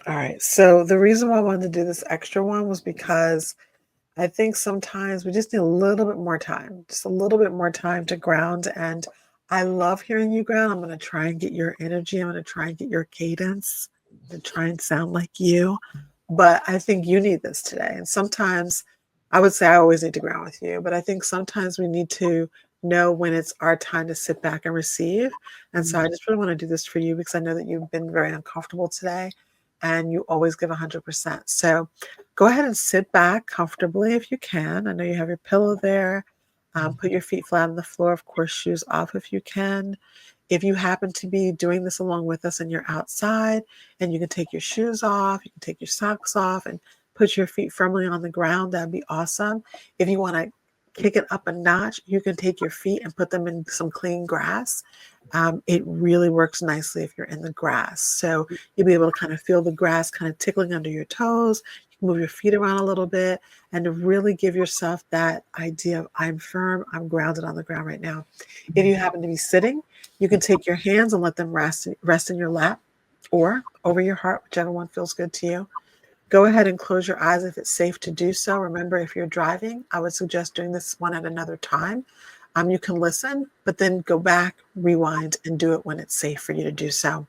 All right. So the reason why I wanted to do this extra one was because I think sometimes we just need a little bit more time, just a little bit more time to ground. And I love hearing you ground. I'm going to try and get your energy. I'm going to try and get your cadence to try and sound like you. But I think you need this today. And sometimes I would say I always need to ground with you, but I think sometimes we need to know when it's our time to sit back and receive. And so I just really want to do this for you because I know that you've been very uncomfortable today and you always give 100%. So go ahead and sit back comfortably if you can. I know you have your pillow there. Put your feet flat on the floor. Of course, shoes off if you can. If you happen to be doing this along with us and you're outside and you can take your shoes off, you can take your socks off and put your feet firmly on the ground, that'd be awesome. If you want to kick it up a notch, you can take your feet and put them in some clean grass. It really works nicely if you're in the grass. So you'll be able to kind of feel the grass kind of tickling under your toes. You can move your feet around a little bit and to really give yourself that idea of I'm firm, I'm grounded on the ground right now. If you happen to be sitting, you can take your hands and let them rest in your lap or over your heart, whichever one feels good to you. Go ahead and close your eyes if it's safe to do so. Remember, if you're driving, I would suggest doing this one at another time. You can listen, but then go back, rewind, and do it when it's safe for you to do so.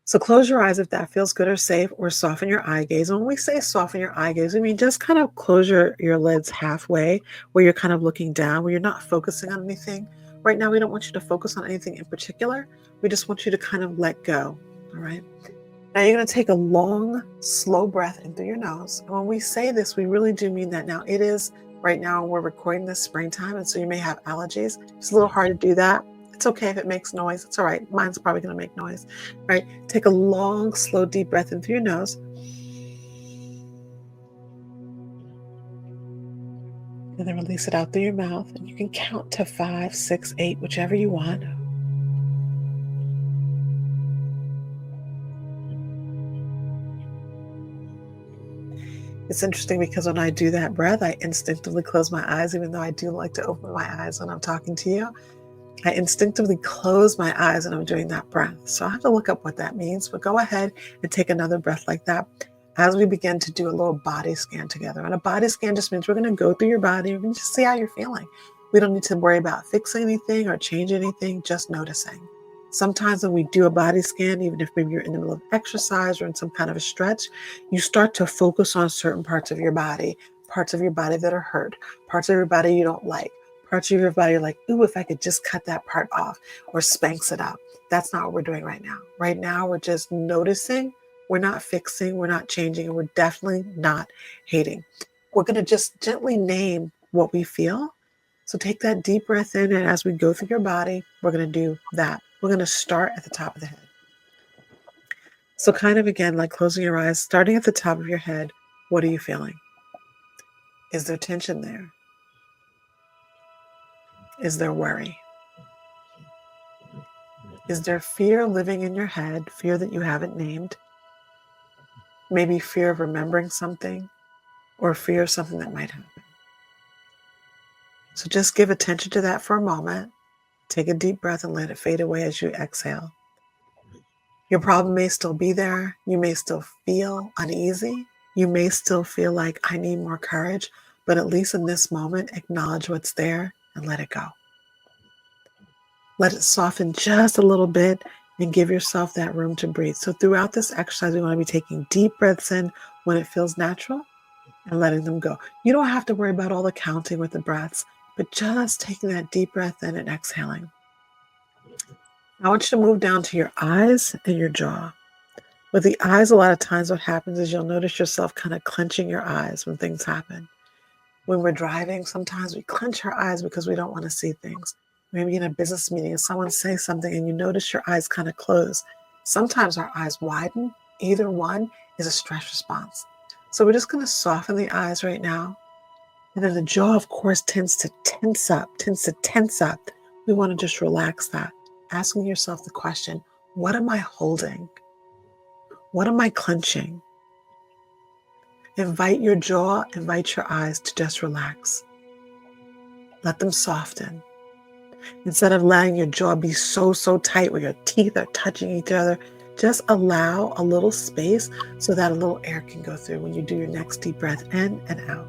So close your eyes if that feels good or safe, or soften your eye gaze. And when we say soften your eye gaze, I mean just kind of close your lids halfway where you're kind of looking down, where you're not focusing on anything. Right now, we don't want you to focus on anything in particular. We just want you to kind of let go, all right? Now you're going to take a long, slow breath in through your nose. And when we say this, we really do mean that. Now it is, right now we're recording this springtime, and so you may have allergies. It's a little hard to do that. It's okay if it makes noise. It's all right. Mine's probably going to make noise, right? Take a long, slow, deep breath in through your nose. And then release it out through your mouth. And you can count to 5, 6, 8, whichever you want. It's interesting because when I do that breath, I instinctively close my eyes, even though I do like to open my eyes when I'm talking to you. I instinctively close my eyes when I'm doing that breath. So I have to look up what that means, but go ahead and take another breath like that as we begin to do a little body scan together. And a body scan just means we're going to go through your body. We're going to just see how you're feeling. We don't need to worry about fixing anything or changing anything, just noticing. Sometimes when we do a body scan, even if maybe you're in the middle of exercise or in some kind of a stretch, you start to focus on certain parts of your body that are hurt, parts of your body you don't like, parts of your body are like, ooh, if I could just cut that part off or spanks it up. That's not what we're doing right now. Right now, we're just noticing. We're not fixing, we're not changing, and we're definitely not hating. We're going to just gently name what we feel. So take that deep breath in, and as we go through your body, we're going to do that. We're going to start at the top of the head. So kind of again, like closing your eyes, starting at the top of your head, what are you feeling? Is there tension there? Is there worry? Is there fear living in your head, fear that you haven't named? Maybe fear of remembering something or fear of something that might happen. So just give attention to that for a moment. Take a deep breath and let it fade away as you exhale. Your problem may still be there. You may still feel uneasy. You may still feel like I need more courage, but at least in this moment, acknowledge what's there and let it go. Let it soften just a little bit and give yourself that room to breathe. So throughout this exercise, we want to be taking deep breaths in when it feels natural and letting them go. You don't have to worry about all the counting with the breaths, but just taking that deep breath in and exhaling. I want you to move down to your eyes and your jaw. With the eyes, a lot of times what happens is you'll notice yourself kind of clenching your eyes when things happen. When we're driving, sometimes we clench our eyes because we don't want to see things. Maybe in a business meeting and someone says something and you notice your eyes kind of close. Sometimes our eyes widen. Either one is a stress response. So we're just going to soften the eyes right now. And then the jaw, of course, tends to tense up. We want to just relax that. Asking yourself the question, what am I holding? What am I clenching? Invite your jaw, invite your eyes to just relax. Let them soften. Instead of letting your jaw be so tight where your teeth are touching each other, Just allow a little space so that a little air can go through when you do your next deep breath in and out.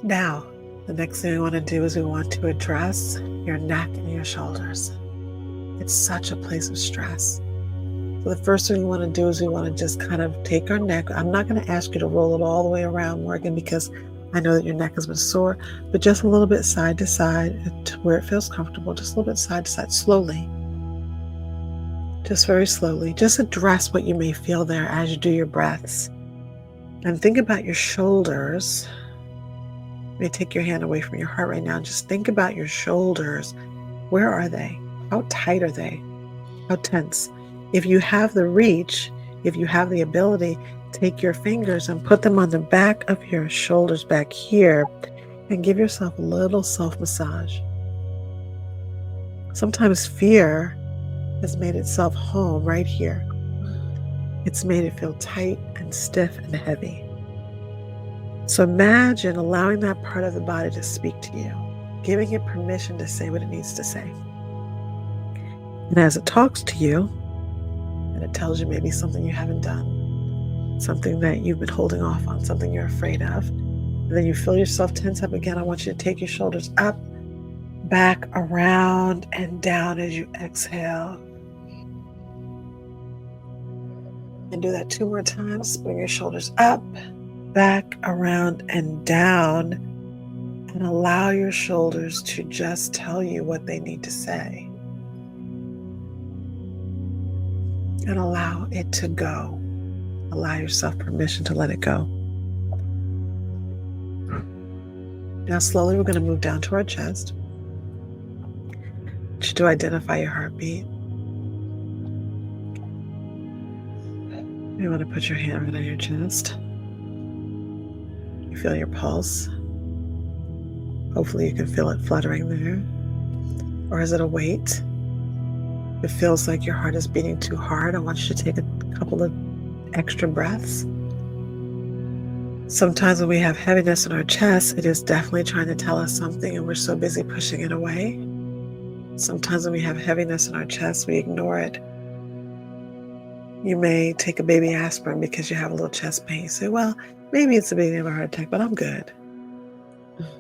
Now, the next thing we want to do is we want to address your neck and your shoulders. It's such a place of stress. So the first thing we want to do is we want to just kind of take our neck. I'm not going to ask you to roll it all the way around, Morgan, because I know that your neck has been sore, but just a little bit side to side to where it feels comfortable, just a little bit side to side, slowly, just very slowly. Just address what you may feel there as you do your breaths. And think about your shoulders. You may take your hand away from your heart right now. Just think about your shoulders. Where are they? How tight are they? How tense? If you have the reach, if you have the ability, take your fingers and put them on the back of your shoulders back here and give yourself a little self-massage. Sometimes fear has made itself home right here. It's made it feel tight and stiff and heavy. So imagine allowing that part of the body to speak to you, giving it permission to say what it needs to say. And as it talks to you, and it tells you maybe something you haven't done, something that you've been holding off on, something you're afraid of, and then you feel yourself tense up again, I want you to take your shoulders up, back, around, and down as you exhale. And do that 2 more times. Bring your shoulders up, back, around, and down, and allow your shoulders to just tell you what they need to say. And allow it to go. Allow yourself permission to let it go. Now slowly we're going to move down to our chest. To identify your heartbeat. You want to put your hand right on your chest. You feel your pulse. Hopefully you can feel it fluttering there. Or is it a weight? If it feels like your heart is beating too hard, I want you to take a couple of extra breaths. Sometimes when we have heaviness in our chest, it is definitely trying to tell us something and we're so busy pushing it away. Sometimes when we have heaviness in our chest, we ignore it. You may take a baby aspirin because you have a little chest pain. You say, well, maybe it's the beginning of a heart attack, but I'm good.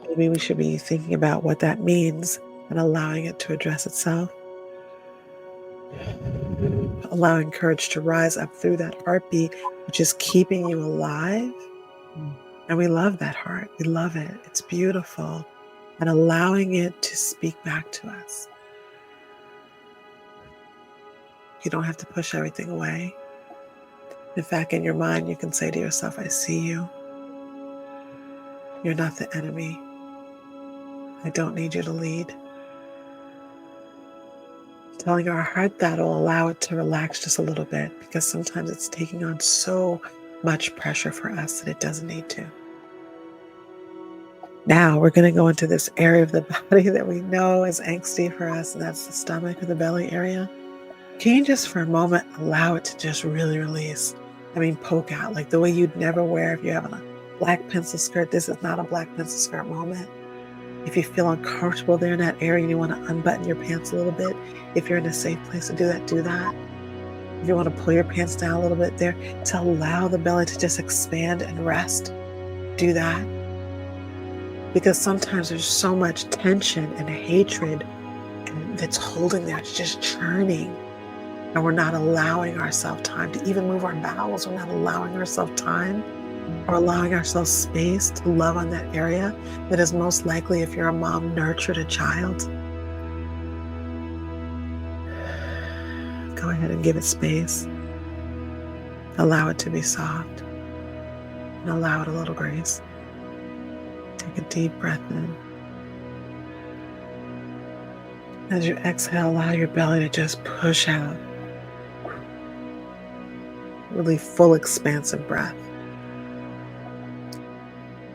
Maybe we should be thinking about what that means and allowing it to address itself. Allowing courage to rise up through that heartbeat, which is keeping you alive. And we love that heart. We love it. It's beautiful. And allowing it to speak back to us. You don't have to push everything away. In fact, in your mind, you can say to yourself, I see you. You're not the enemy. I don't need you to lead. Telling our heart that will allow it to relax just a little bit because sometimes it's taking on so much pressure for us that it doesn't need to. Now we're going to go into this area of the body that we know is angsty for us, and that's the stomach or the belly area. Can you just for a moment allow it to just really release? I mean, poke out like the way you'd never wear if you're having a black pencil skirt. This is not a black pencil skirt moment. If you feel uncomfortable there in that area and you want to unbutton your pants a little bit, if you're in a safe place to do that, do that. If you want to pull your pants down a little bit there to allow the belly to just expand and rest, do that. Because sometimes there's so much tension and hatred that's holding there. It's just churning. And we're not allowing ourselves time to even move our bowels. We're not allowing ourselves time or allowing ourselves space to love on that area that is most likely, if you're a mom, nurtured a child. Go ahead and give it space. Allow it to be soft. And allow it a little grace. Take a deep breath in. As you exhale, allow your belly to just push out. Really full, expansive breath.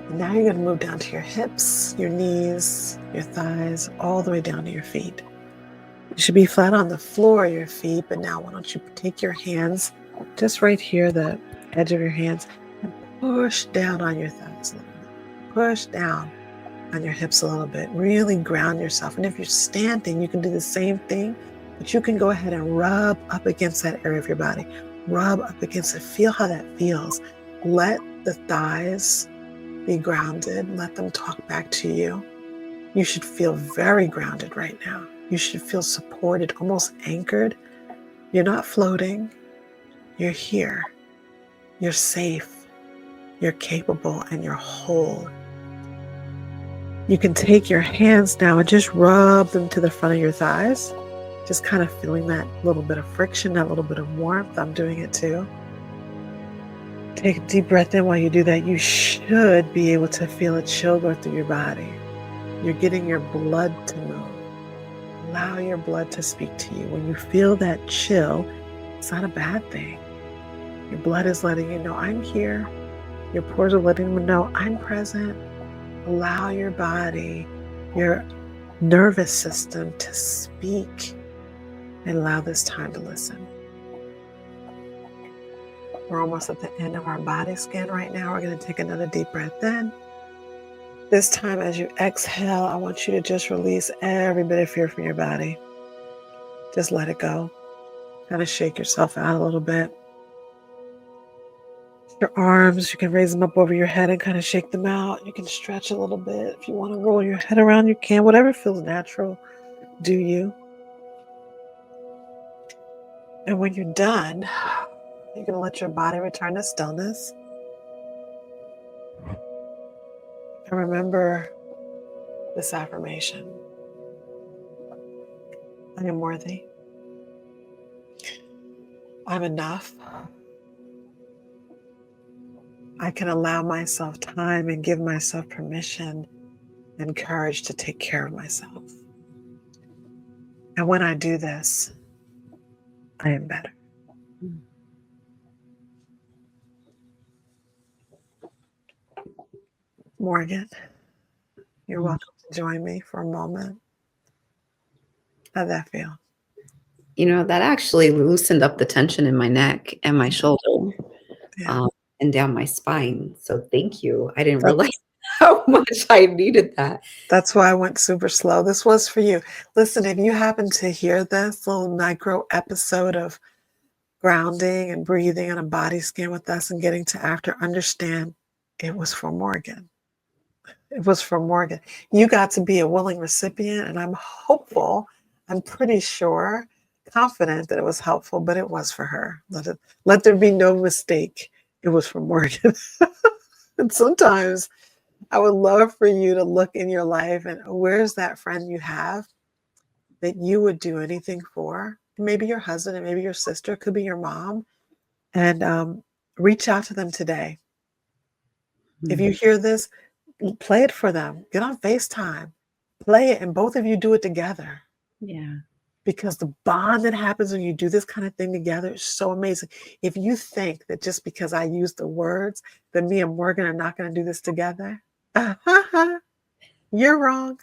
And now you're going to move down to your hips, your knees, your thighs, all the way down to your feet. You should be flat on the floor of your feet, but now why don't you take your hands just right here, the edge of your hands, and push down on your thighs a little bit. Push down. on your hips a little bit. Really ground yourself. And if you're standing, you can do the same thing, but you can go ahead and rub up against that area of your body. Rub up against it. Feel how that feels. Let the thighs be grounded. Let them talk back to you. You should feel very grounded right now. You should feel supported, almost anchored. You're not floating. You're here. You're safe. You're capable, and you're whole. You can take your hands now and just rub them to the front of your thighs. Just kind of feeling that little bit of friction, that little bit of warmth. I'm doing it too. Take a deep breath in while you do that. You should be able to feel a chill go through your body. You're getting your blood to move. Allow your blood to speak to you. When you feel that chill, it's not a bad thing. Your blood is letting you know, I'm here. Your pores are letting you know, I'm present. Allow your body, your nervous system to speak, and allow this time to listen. We're almost at the end of our body scan right now. We're going to take another deep breath in. This time, as you exhale, I want you to just release every bit of fear from your body. Just let it go. Kind of shake yourself out a little bit. Your arms, you can raise them up over your head and kind of shake them out. You can stretch a little bit. If you want to roll your head around, you can. Whatever feels natural, do you. And when you're done, you're going to let your body return to stillness. And remember this affirmation. I am worthy. I'm enough. I can allow myself time and give myself permission and courage to take care of myself. And when I do this, I am better. Morgan, you're welcome to join me for a moment. How'd that feel? That actually loosened up the tension in my neck and my shoulder, Yeah. and down my spine. So thank you. I didn't realize how much I needed that. That's why I went super slow. This was for you. Listen, if you happen to hear this little micro episode of grounding and breathing on a body scan with us and getting to after, understand it was for Morgan. It was for Morgan. You got to be a willing recipient, and I'm hopeful, I'm pretty sure, confident that it was helpful, but it was for her. Let there be no mistake. It was for Morgan. And sometimes I would love for you to look in your life and where's that friend you have that you would do anything for? Maybe your husband, and maybe your sister, it could be your mom, and reach out to them today. If you hear this, play it for them. Get on FaceTime, play it, and both of you do it together. Yeah. Because the bond that happens when you do this kind of thing together is so amazing. If you think that just because I use the words that me and Morgan are not going to do this together, you're wrong.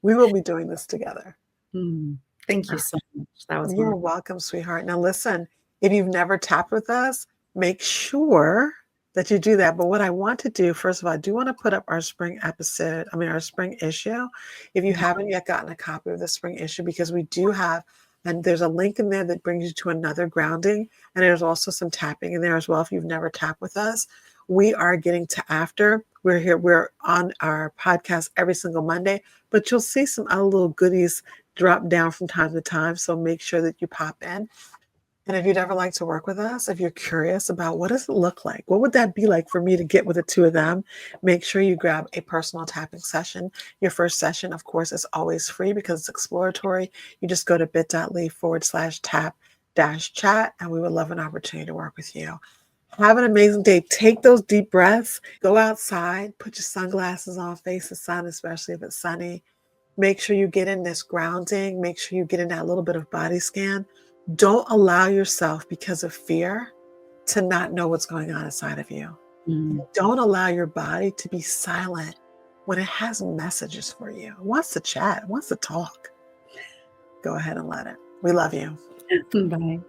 We will be doing this together. Thank you so much. That was You're wonderful. welcome, sweetheart. Now listen, if you've never tapped with us, make sure that you do that. But what I want to do, first of all, I do want to put up our spring our spring issue. If you haven't yet gotten a copy of the spring issue, because we do have, and there's a link in there that brings you to another grounding. And there's also some tapping in there as well. If you've never tapped with us, we are getting to after. We're here. We're on our podcast every single Monday, but you'll see some other little goodies drop down from time to time. So make sure that you pop in. And if you'd ever like to work with us, if you're curious about what does it look like, what would that be like for me to get with the two of them, make sure you grab a personal tapping session. Your first session, of course, is always free because it's exploratory. You just go to bit.ly/tap-chat, and we would love an opportunity to work with you. Have an amazing day. Take those deep breaths. Go outside. Put your sunglasses on. Face the sun, especially if it's sunny. Make sure you get in this grounding. Make sure you get in that little bit of body scan. Don't allow yourself, because of fear, to not know what's going on inside of you. Don't allow your body to be silent when it has messages for you. It wants to chat. It wants to talk. Go ahead and let it. We love you. Bye.